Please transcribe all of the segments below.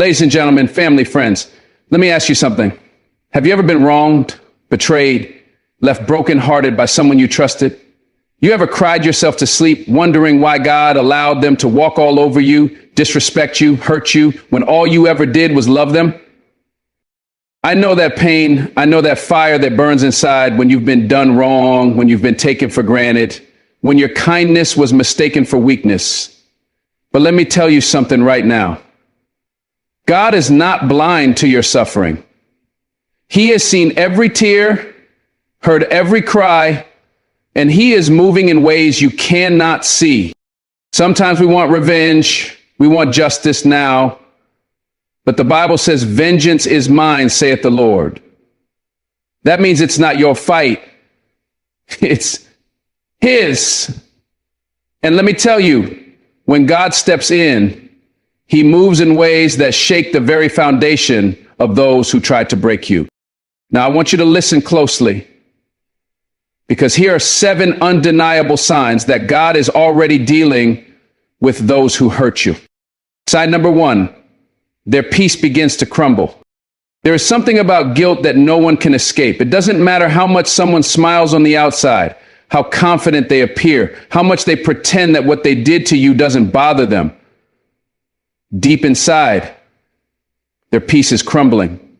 Ladies and gentlemen, family, friends, let me ask you something. Have you ever been wronged, betrayed, left brokenhearted by someone you trusted? You ever cried yourself to sleep wondering why God allowed them to walk all over you, disrespect you, hurt you, when all you ever did was love them? I know that pain. I know that fire that burns inside when you've been done wrong, when you've been taken for granted, when your kindness was mistaken for weakness. But let me tell you something right now. God is not blind to your suffering. He has seen every tear, heard every cry, and he is moving in ways you cannot see. Sometimes we want revenge. We want justice now. But the Bible says, vengeance is mine, saith the Lord. That means it's not your fight. It's his. And let me tell you, when God steps in, he moves in ways that shake the very foundation of those who tried to break you. Now, I want you to listen closely, because here are 7 undeniable signs that God is already dealing with those who hurt you. Sign number 1, their peace begins to crumble. There is something about guilt that no one can escape. It doesn't matter how much someone smiles on the outside, how confident they appear, how much they pretend that what they did to you doesn't bother them. Deep inside, their peace is crumbling.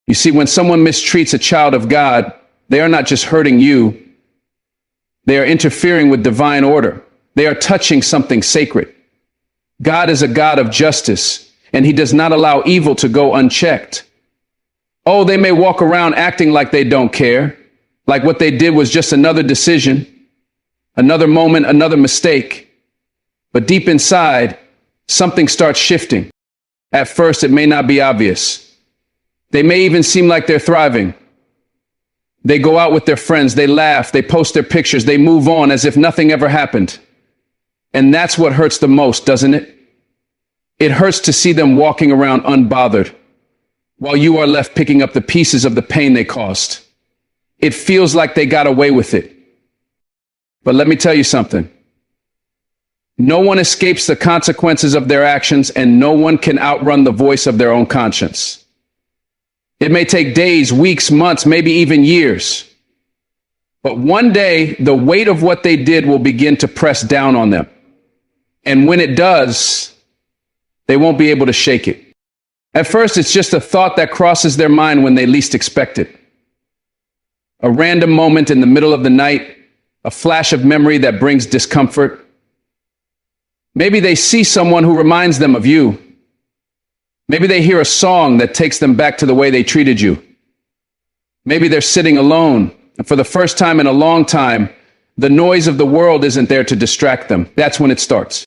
You see, when someone mistreats a child of God, they are not just hurting you. They are interfering with divine order. They are touching something sacred. God is a God of justice, and he does not allow evil to go unchecked. Oh, they may walk around acting like they don't care, like what they did was just another decision, another moment, another mistake. But deep inside, something starts shifting. At first, it may not be obvious. They may even seem like they're thriving. They go out with their friends, they laugh, they post their pictures, they move on as if nothing ever happened. And that's what hurts the most, doesn't it? It hurts to see them walking around unbothered, while you are left picking up the pieces of the pain they caused. It feels like they got away with it. But let me tell you something. No one escapes the consequences of their actions, and no one can outrun the voice of their own conscience. It may take days, weeks, months, maybe even years. But one day, the weight of what they did will begin to press down on them. And when it does, they won't be able to shake it. At first, it's just a thought that crosses their mind when they least expect it. A random moment in the middle of the night, a flash of memory that brings discomfort. Maybe they see someone who reminds them of you. Maybe they hear a song that takes them back to the way they treated you. Maybe they're sitting alone, and for the first time in a long time, the noise of the world isn't there to distract them. That's when it starts.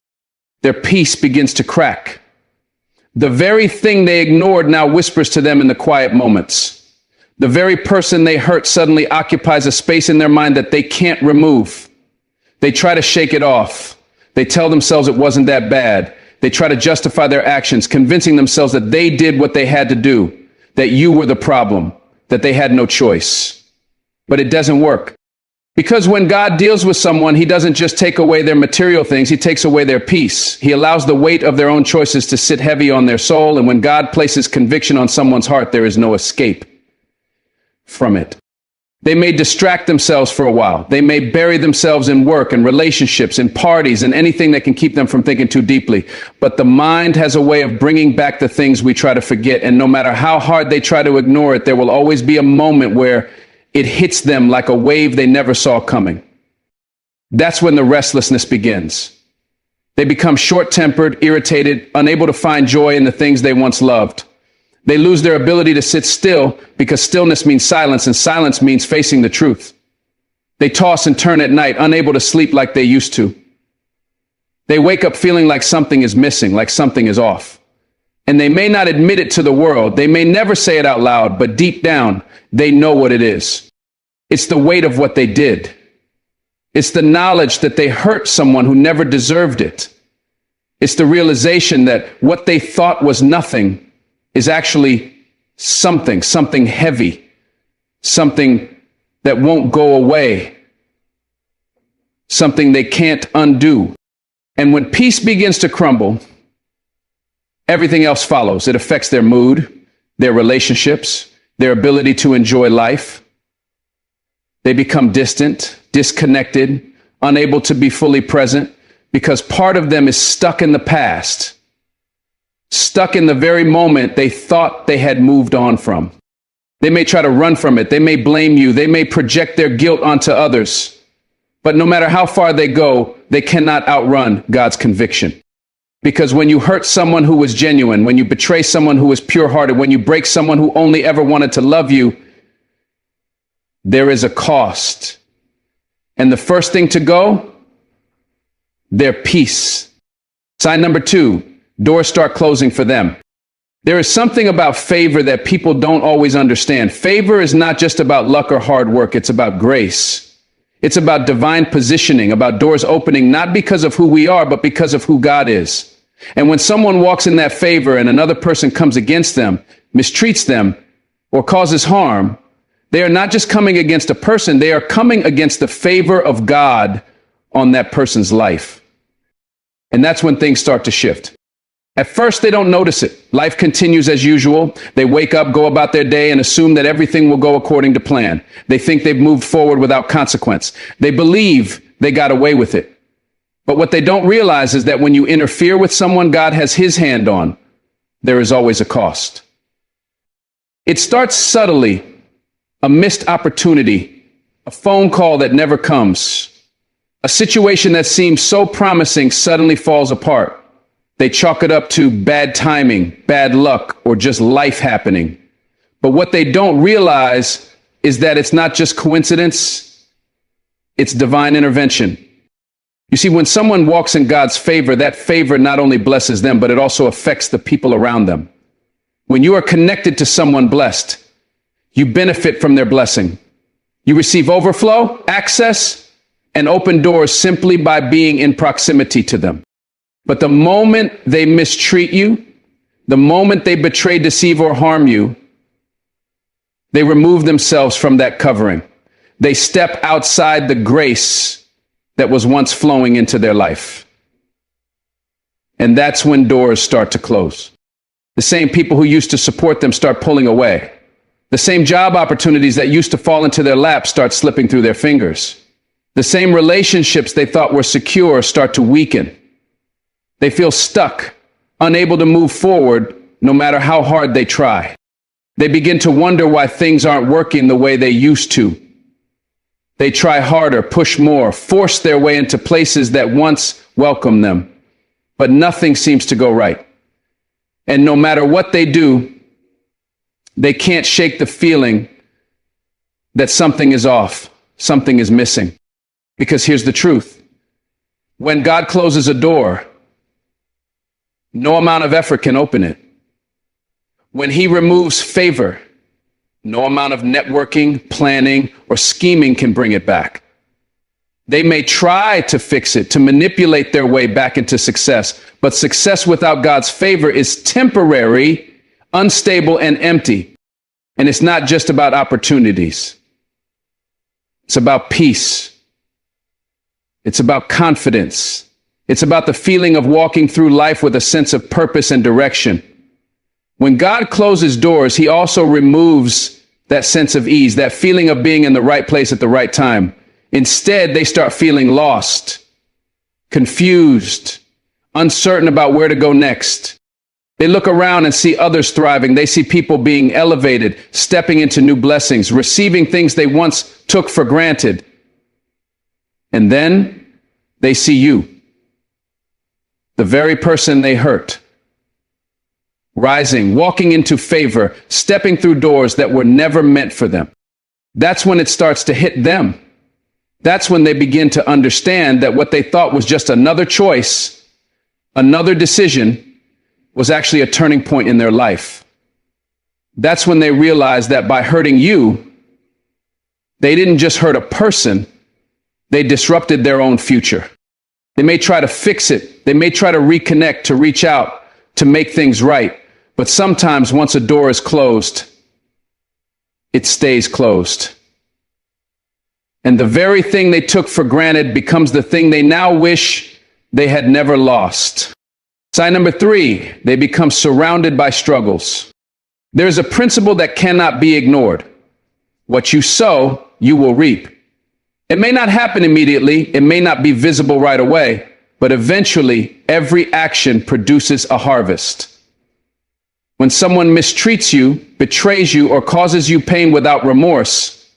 Their peace begins to crack. The very thing they ignored now whispers to them in the quiet moments. The very person they hurt suddenly occupies a space in their mind that they can't remove. They try to shake it off. They tell themselves it wasn't that bad. They try to justify their actions, convincing themselves that they did what they had to do, that you were the problem, that they had no choice. But it doesn't work. Because when God deals with someone, he doesn't just take away their material things, he takes away their peace. He allows the weight of their own choices to sit heavy on their soul, and when God places conviction on someone's heart, there is no escape from it. They may distract themselves for a while. They may bury themselves in work and relationships and parties and anything that can keep them from thinking too deeply. But the mind has a way of bringing back the things we try to forget. And no matter how hard they try to ignore it, there will always be a moment where it hits them like a wave they never saw coming. That's when the restlessness begins. They become short-tempered, irritated, unable to find joy in the things they once loved. They lose their ability to sit still because stillness means silence, and silence means facing the truth. They toss and turn at night, unable to sleep like they used to. They wake up feeling like something is missing, like something is off. And they may not admit it to the world. They may never say it out loud, but deep down, they know what it is. It's the weight of what they did. It's the knowledge that they hurt someone who never deserved it. It's the realization that what they thought was nothing is actually something heavy, something that won't go away, something they can't undo. And when peace begins to crumble, everything else follows. It affects their mood, their relationships, their ability to enjoy life. They become distant, disconnected, unable to be fully present because part of them is stuck in the past, stuck in the very moment they thought they had moved on from. They may try to run from it. They may blame you. They may project their guilt onto others. But no matter how far they go, they cannot outrun God's conviction. Because when you hurt someone who was genuine, when you betray someone who was pure-hearted, when you break someone who only ever wanted to love you, there is a cost. And the first thing to go, their peace. Sign number 2, doors start closing for them. There is something about favor that people don't always understand. Favor is not just about luck or hard work. It's about grace. It's about divine positioning, about doors opening, not because of who we are, but because of who God is. And when someone walks in that favor and another person comes against them, mistreats them, or causes harm, they are not just coming against a person, they are coming against the favor of God on that person's life. And that's when things start to shift. At first, they don't notice it. Life continues as usual. They wake up, go about their day, and assume that everything will go according to plan. They think they've moved forward without consequence. They believe they got away with it. But what they don't realize is that when you interfere with someone God has his hand on, there is always a cost. It starts subtly, a missed opportunity, a phone call that never comes, a situation that seems so promising suddenly falls apart. They chalk it up to bad timing, bad luck, or just life happening. But what they don't realize is that it's not just coincidence, it's divine intervention. You see, when someone walks in God's favor, that favor not only blesses them, but it also affects the people around them. When you are connected to someone blessed, you benefit from their blessing. You receive overflow, access, and open doors simply by being in proximity to them. But the moment they mistreat you, the moment they betray, deceive, or harm you, they remove themselves from that covering. They step outside the grace that was once flowing into their life. And that's when doors start to close. The same people who used to support them start pulling away. The same job opportunities that used to fall into their lap start slipping through their fingers. The same relationships they thought were secure start to weaken. They feel stuck, unable to move forward, no matter how hard they try. They begin to wonder why things aren't working the way they used to. They try harder, push more, force their way into places that once welcomed them. But nothing seems to go right. And no matter what they do, they can't shake the feeling that something is off, something is missing. Because here's the truth. When God closes a door, no amount of effort can open it. When he removes favor, no amount of networking, planning, or scheming can bring it back. They may try to fix it, to manipulate their way back into success, but success without God's favor is temporary, unstable, and empty. And it's not just about opportunities. It's about peace. It's about confidence. It's about the feeling of walking through life with a sense of purpose and direction. When God closes doors, he also removes that sense of ease, that feeling of being in the right place at the right time. Instead, they start feeling lost, confused, uncertain about where to go next. They look around and see others thriving. They see people being elevated, stepping into new blessings, receiving things they once took for granted. And then they see you, the very person they hurt, rising, walking into favor, stepping through doors that were never meant for them. That's when it starts to hit them. That's when they begin to understand that what they thought was just another choice, another decision, was actually a turning point in their life. That's when they realize that by hurting you, they didn't just hurt a person, they disrupted their own future. They may try to fix it. They may try to reconnect, to reach out, to make things right. But sometimes once a door is closed, it stays closed. And the very thing they took for granted becomes the thing they now wish they had never lost. Sign number 3, they become surrounded by struggles. There is a principle that cannot be ignored. What you sow, you will reap. It may not happen immediately, it may not be visible right away, but eventually every action produces a harvest. When someone mistreats you, betrays you, or causes you pain without remorse,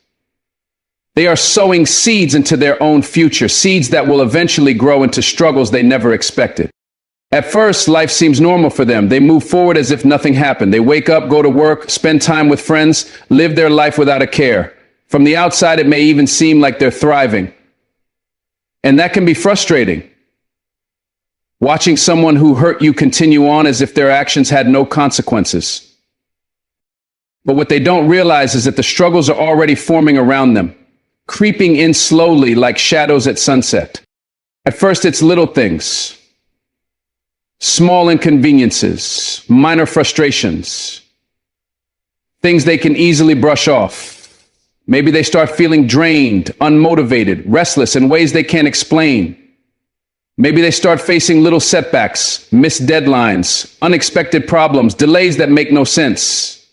they are sowing seeds into their own future, seeds that will eventually grow into struggles they never expected. At first, life seems normal for them. They move forward as if nothing happened. They wake up, go to work, spend time with friends, live their life without a care. From the outside, it may even seem like they're thriving. And that can be frustrating. Watching someone who hurt you continue on as if their actions had no consequences. But what they don't realize is that the struggles are already forming around them, creeping in slowly like shadows at sunset. At first, it's little things. Small inconveniences, minor frustrations, things they can easily brush off. Maybe they start feeling drained, unmotivated, restless in ways they can't explain. Maybe they start facing little setbacks, missed deadlines, unexpected problems, delays that make no sense.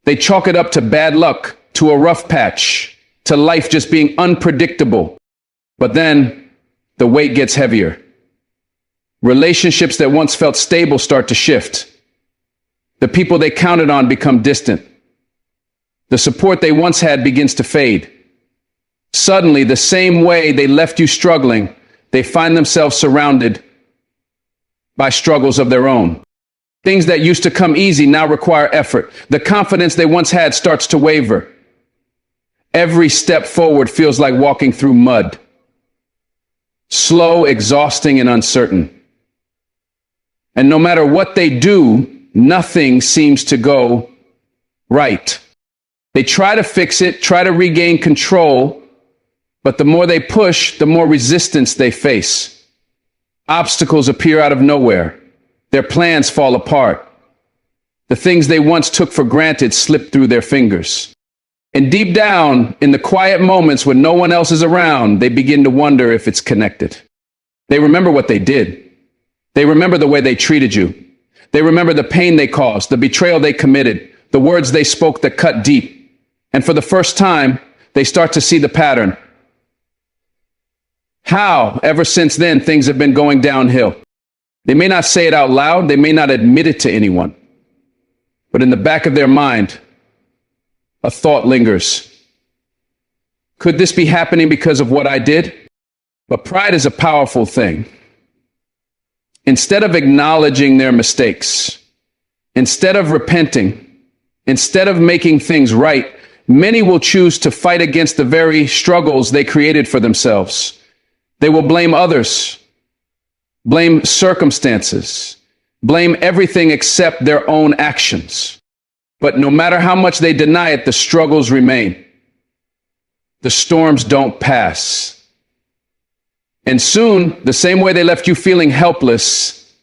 They chalk it up to bad luck, to a rough patch, to life just being unpredictable. But then the weight gets heavier. Relationships that once felt stable start to shift. The people they counted on become distant. The support they once had begins to fade. Suddenly, the same way they left you struggling, they find themselves surrounded by struggles of their own. Things that used to come easy now require effort. The confidence they once had starts to waver. Every step forward feels like walking through mud. Slow, exhausting, and uncertain. And no matter what they do, nothing seems to go right. They try to fix it, try to regain control, but the more they push, the more resistance they face. Obstacles appear out of nowhere. Their plans fall apart. The things they once took for granted slip through their fingers. And deep down, in the quiet moments when no one else is around, they begin to wonder if it's connected. They remember what they did. They remember the way they treated you. They remember the pain they caused, the betrayal they committed, the words they spoke that cut deep. And for the first time, they start to see the pattern. How, ever since then, things have been going downhill. They may not say it out loud, they may not admit it to anyone. But in the back of their mind, a thought lingers. Could this be happening because of what I did? But pride is a powerful thing. Instead of acknowledging their mistakes, instead of repenting, instead of making things right, many will choose to fight against the very struggles they created for themselves. They will blame others, blame circumstances, blame everything except their own actions. But no matter how much they deny it, the struggles remain. The storms don't pass. And soon, the same way they left you feeling helpless,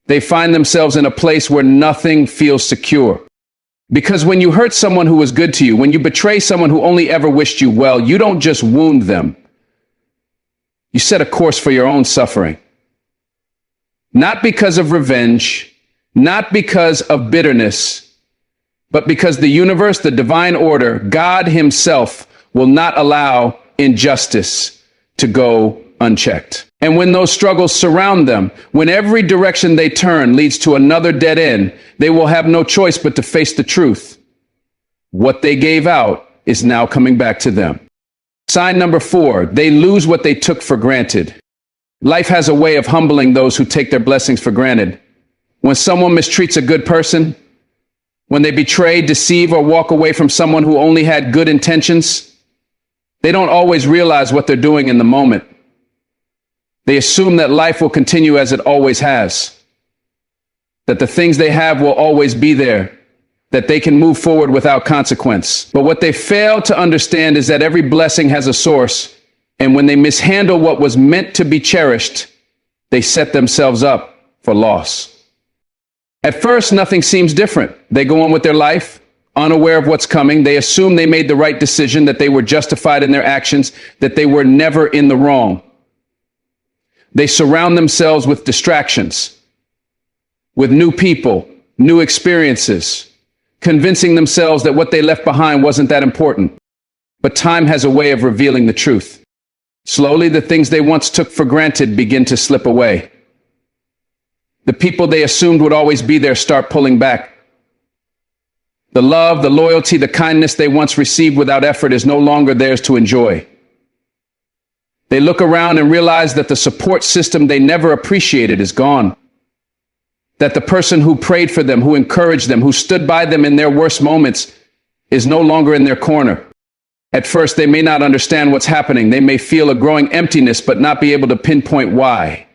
they find themselves in a place where nothing feels secure. Because when you hurt someone who was good to you, when you betray someone who only ever wished you well, you don't just wound them. You set a course for your own suffering. Not because of revenge, not because of bitterness, but because the universe, the divine order, God himself will not allow injustice to go unchecked. And when those struggles surround them, when every direction they turn leads to another dead end, they will have no choice but to face the truth. What they gave out is now coming back to them. Sign number 4, they lose what they took for granted. Life has a way of humbling those who take their blessings for granted. When someone mistreats a good person, when they betray, deceive, or walk away from someone who only had good intentions, they don't always realize what they're doing in the moment. They assume that life will continue as it always has, that the things they have will always be there, that they can move forward without consequence. But what they fail to understand is that every blessing has a source, and when they mishandle what was meant to be cherished, they set themselves up for loss. At first, nothing seems different. They go on with their life, unaware of what's coming. They assume they made the right decision, that they were justified in their actions, that they were never in the wrong. They surround themselves with distractions, with new people, new experiences, convincing themselves that what they left behind wasn't that important. But time has a way of revealing the truth. Slowly, the things they once took for granted begin to slip away. The people they assumed would always be there start pulling back. The love, the loyalty, the kindness they once received without effort is no longer theirs to enjoy. They look around and realize that the support system they never appreciated is gone. That the person who prayed for them, who encouraged them, who stood by them in their worst moments is no longer in their corner. At first, they may not understand what's happening. They may feel a growing emptiness, but not be able to pinpoint why.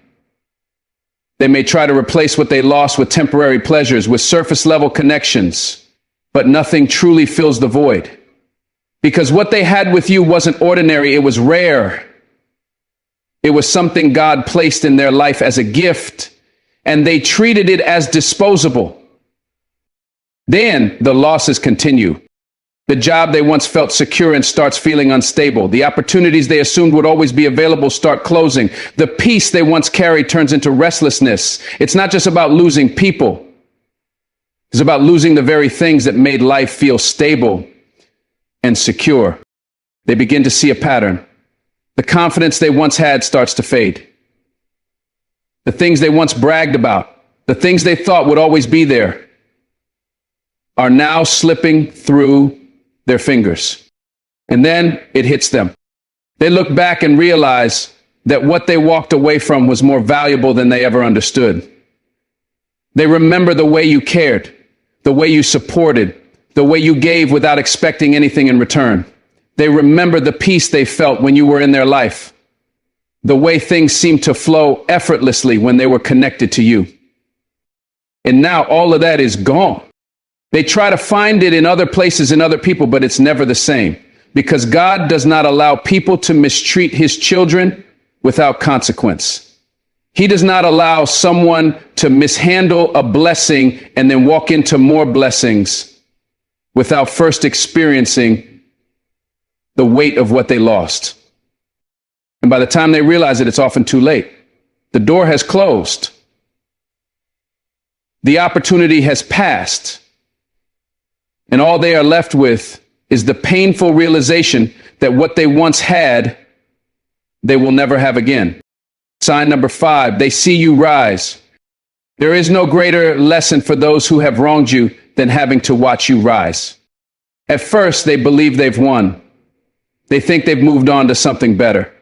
They may try to replace what they lost with temporary pleasures, with surface-level connections, but nothing truly fills the void. Because what they had with you wasn't ordinary, it was rare. It was something God placed in their life as a gift, and they treated it as disposable. Then the losses continue. The job they once felt secure in starts feeling unstable. The opportunities they assumed would always be available start closing. The peace they once carried turns into restlessness. It's not just about losing people. It's about losing the very things that made life feel stable and secure. They begin to see a pattern. The confidence they once had starts to fade. The things they once bragged about, the things they thought would always be there, are now slipping through their fingers. And then it hits them. They look back and realize that what they walked away from was more valuable than they ever understood. They remember the way you cared, the way you supported, the way you gave without expecting anything in return. They remember the peace they felt when you were in their life, the way things seemed to flow effortlessly when they were connected to you. And now all of that is gone. They try to find it in other places and other people, but it's never the same, because God does not allow people to mistreat his children without consequence. He does not allow someone to mishandle a blessing and then walk into more blessings without first experiencing the weight of what they lost. And by the time they realize it, it's often too late. The door has closed. The opportunity has passed. And all they are left with is the painful realization that what they once had, they will never have again. Sign number 5, they see you rise. There is no greater lesson for those who have wronged you than having to watch you rise. At first, they believe they've won. They think they've moved on to something better.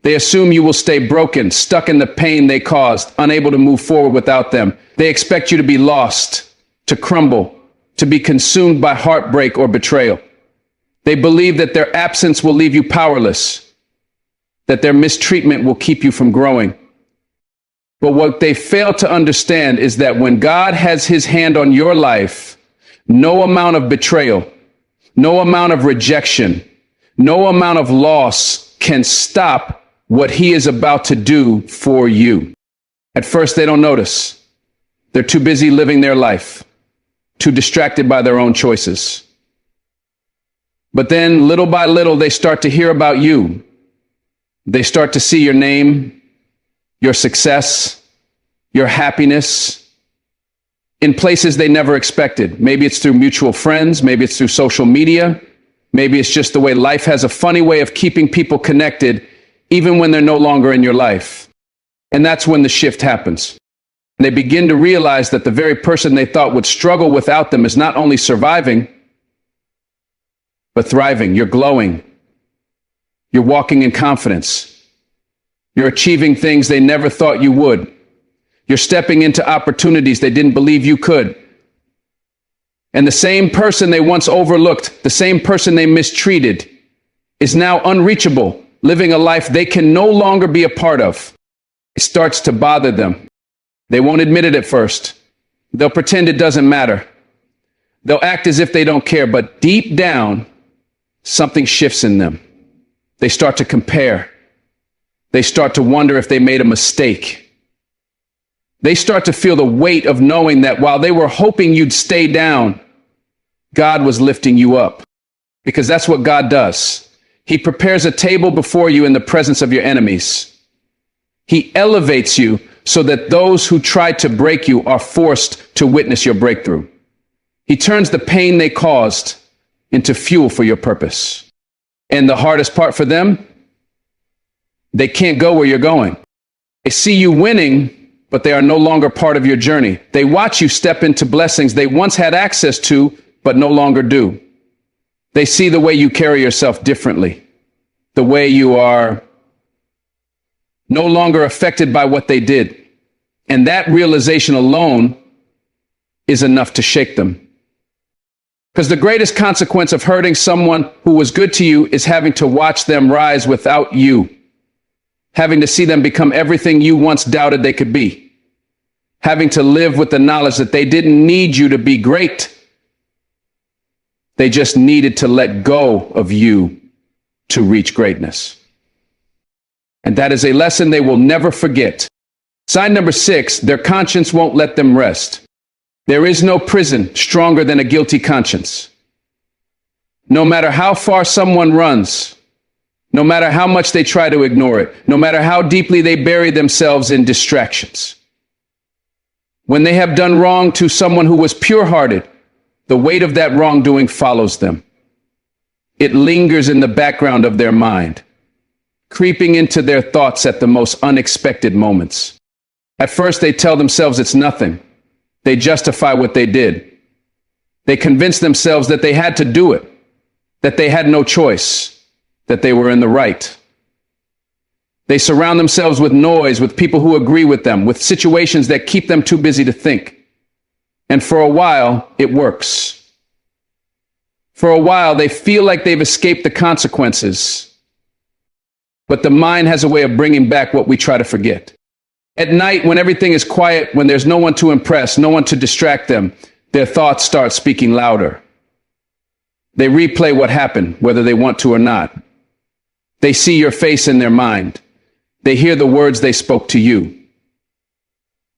They assume you will stay broken, stuck in the pain they caused, unable to move forward without them. They expect you to be lost, to crumble, to be consumed by heartbreak or betrayal. They believe that their absence will leave you powerless, that their mistreatment will keep you from growing. But what they fail to understand is that when God has his hand on your life, no amount of betrayal, no amount of rejection, no amount of loss can stop what he is about to do for you. At first, they don't notice. They're too busy living their life, too distracted by their own choices. But then, little by little, they start to hear about you. They start to see your name, your success, your happiness in places they never expected. Maybe it's through mutual friends. Maybe it's through social media. Maybe it's just the way life has a funny way of keeping people connected, even when they're no longer in your life. And that's when the shift happens. They begin to realize that the very person they thought would struggle without them is not only surviving, but thriving. You're glowing. You're walking in confidence. You're achieving things they never thought you would. You're stepping into opportunities they didn't believe you could. And the same person they once overlooked, the same person they mistreated, is now unreachable, living a life they can no longer be a part of. It starts to bother them. They won't admit it at first. They'll pretend it doesn't matter. They'll act as if they don't care, but deep down, something shifts in them. They start to compare. They start to wonder if they made a mistake. They start to feel the weight of knowing that while they were hoping you'd stay down, God was lifting you up. Because that's what God does. He prepares a table before you in the presence of your enemies. He elevates you so that those who try to break you are forced to witness your breakthrough. He turns the pain they caused into fuel for your purpose. And the hardest part for them, they can't go where you're going. They see you winning, but they are no longer part of your journey. They watch you step into blessings they once had access to, but no longer do. They see the way you carry yourself differently, the way you are no longer affected by what they did. And that realization alone is enough to shake them. Because the greatest consequence of hurting someone who was good to you is having to watch them rise without you, having to see them become everything you once doubted they could be, having to live with the knowledge that they didn't need you to be great. They just needed to let go of you to reach greatness. And that is a lesson they will never forget. Sign number 6, their conscience won't let them rest. There is no prison stronger than a guilty conscience. No matter how far someone runs, no matter how much they try to ignore it, no matter how deeply they bury themselves in distractions, when they have done wrong to someone who was pure-hearted, the weight of that wrongdoing follows them. It lingers in the background of their mind, creeping into their thoughts at the most unexpected moments. At first, they tell themselves it's nothing. They justify what they did. They convince themselves that they had to do it, that they had no choice, that they were in the right. They surround themselves with noise, with people who agree with them, with situations that keep them too busy to think. And for a while, it works. For a while, they feel like they've escaped the consequences. But the mind has a way of bringing back what we try to forget. At night, when everything is quiet, when there's no one to impress, no one to distract them, their thoughts start speaking louder. They replay what happened, whether they want to or not. They see your face in their mind. They hear the words they spoke to you.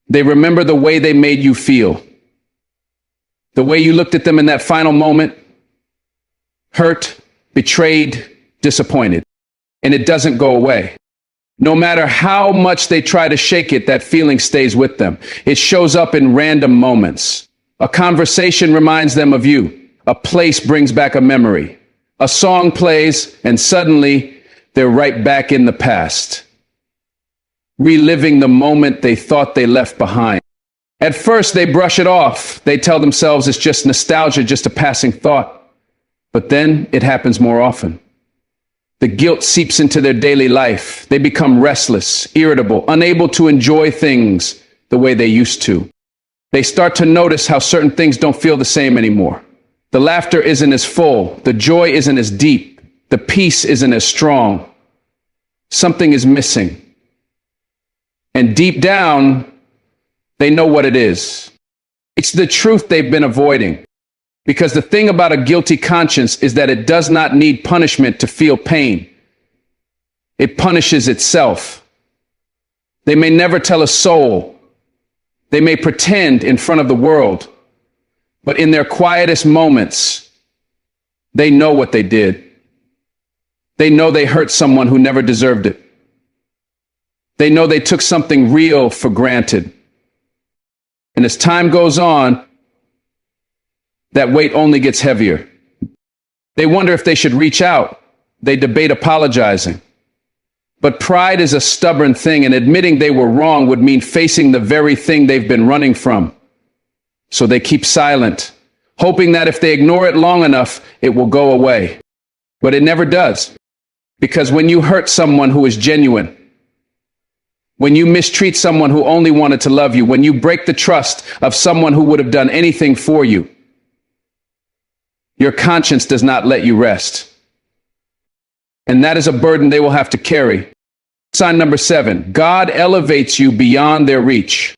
They remember the way they made you feel. The way you looked at them in that final moment, hurt, betrayed, disappointed. And it doesn't go away. No matter how much they try to shake it, that feeling stays with them. It shows up in random moments. A conversation reminds them of you. A place brings back a memory. A song plays, and suddenly they're right back in the past, reliving the moment they thought they left behind. At first, they brush it off. They tell themselves it's just nostalgia, just a passing thought. But then it happens more often. The guilt seeps into their daily life. They become restless, irritable, unable to enjoy things the way they used to. They start to notice how certain things don't feel the same anymore. The laughter isn't as full. The joy isn't as deep. The peace isn't as strong. Something is missing. And deep down, they know what it is. It's the truth they've been avoiding. Because the thing about a guilty conscience is that it does not need punishment to feel pain. It punishes itself. They may never tell a soul. They may pretend in front of the world. But in their quietest moments, they know what they did. They know they hurt someone who never deserved it. They know they took something real for granted. And as time goes on, that weight only gets heavier. They wonder if they should reach out. They debate apologizing. But pride is a stubborn thing, and admitting they were wrong would mean facing the very thing they've been running from. So they keep silent, hoping that if they ignore it long enough, it will go away. But it never does. Because when you hurt someone who is genuine, when you mistreat someone who only wanted to love you, when you break the trust of someone who would have done anything for you, your conscience does not let you rest. And that is a burden they will have to carry. Sign number 7, God elevates you beyond their reach.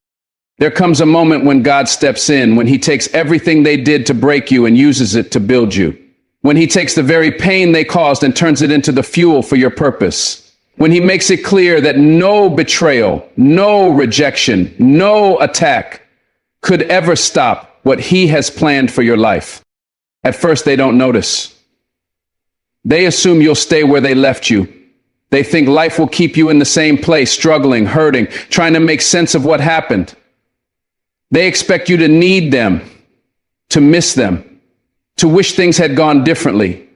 There comes a moment when God steps in, when he takes everything they did to break you and uses it to build you. When he takes the very pain they caused and turns it into the fuel for your purpose. When he makes it clear that no betrayal, no rejection, no attack could ever stop what he has planned for your life. At first, they don't notice. They assume you'll stay where they left you. They think life will keep you in the same place, struggling, hurting, trying to make sense of what happened. They expect you to need them, to miss them, to wish things had gone differently.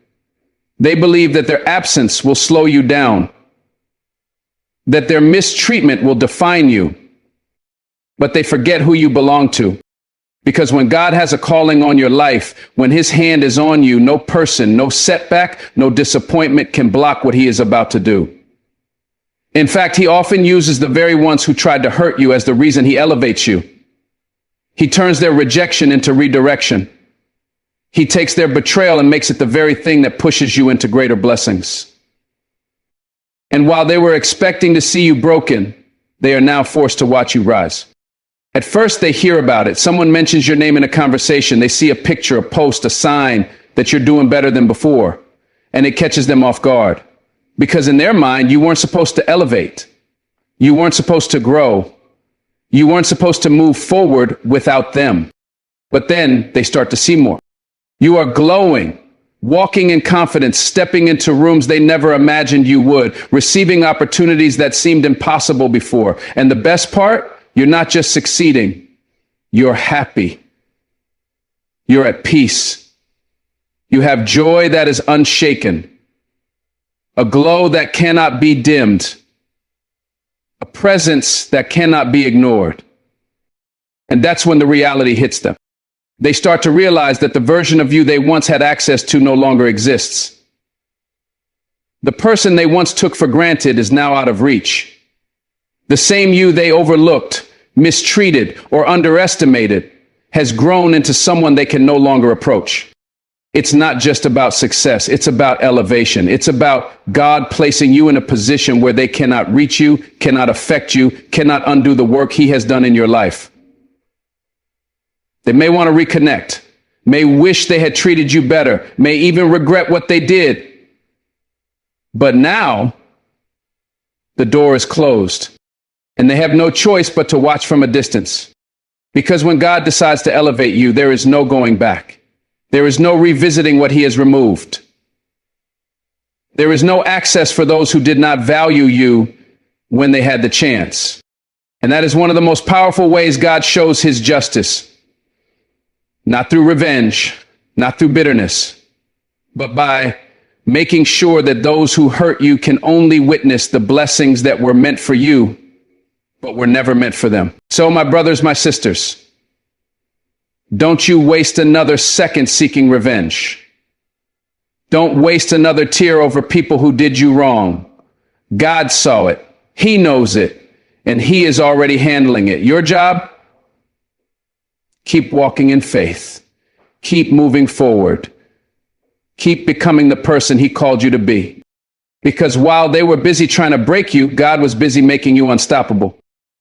They believe that their absence will slow you down, that their mistreatment will define you. But they forget who you belong to. Because when God has a calling on your life, when his hand is on you, no person, no setback, no disappointment can block what he is about to do. In fact, he often uses the very ones who tried to hurt you as the reason he elevates you. He turns their rejection into redirection. He takes their betrayal and makes it the very thing that pushes you into greater blessings. And while they were expecting to see you broken, they are now forced to watch you rise. At first, they hear about it. Someone mentions your name in a conversation. They see a picture, a post, a sign that you're doing better than before, and it catches them off guard. Because in their mind, you weren't supposed to elevate. You weren't supposed to grow. You weren't supposed to move forward without them. But then they start to see more. You are glowing, walking in confidence, stepping into rooms they never imagined you would, receiving opportunities that seemed impossible before. And the best part? You're not just succeeding, you're happy. You're at peace. You have joy that is unshaken, a glow that cannot be dimmed, a presence that cannot be ignored. And that's when the reality hits them. They start to realize that the version of you they once had access to no longer exists. The person they once took for granted is now out of reach. The same you they overlooked, mistreated, or underestimated has grown into someone they can no longer approach. It's not just about success. It's about elevation. It's about God placing you in a position where they cannot reach you, cannot affect you, cannot undo the work he has done in your life. They may want to reconnect, may wish they had treated you better, may even regret what they did. But now the door is closed. And they have no choice but to watch from a distance. Because when God decides to elevate you, there is no going back. There is no revisiting what he has removed. There is no access for those who did not value you when they had the chance. And that is one of the most powerful ways God shows his justice. Not through revenge, not through bitterness, but by making sure that those who hurt you can only witness the blessings that were meant for you, but were never meant for them. So, my brothers, my sisters, don't you waste another second seeking revenge. Don't waste another tear over people who did you wrong. God saw it. He knows it. And he is already handling it. Your job? Keep walking in faith. Keep moving forward. Keep becoming the person he called you to be. Because while they were busy trying to break you, God was busy making you unstoppable.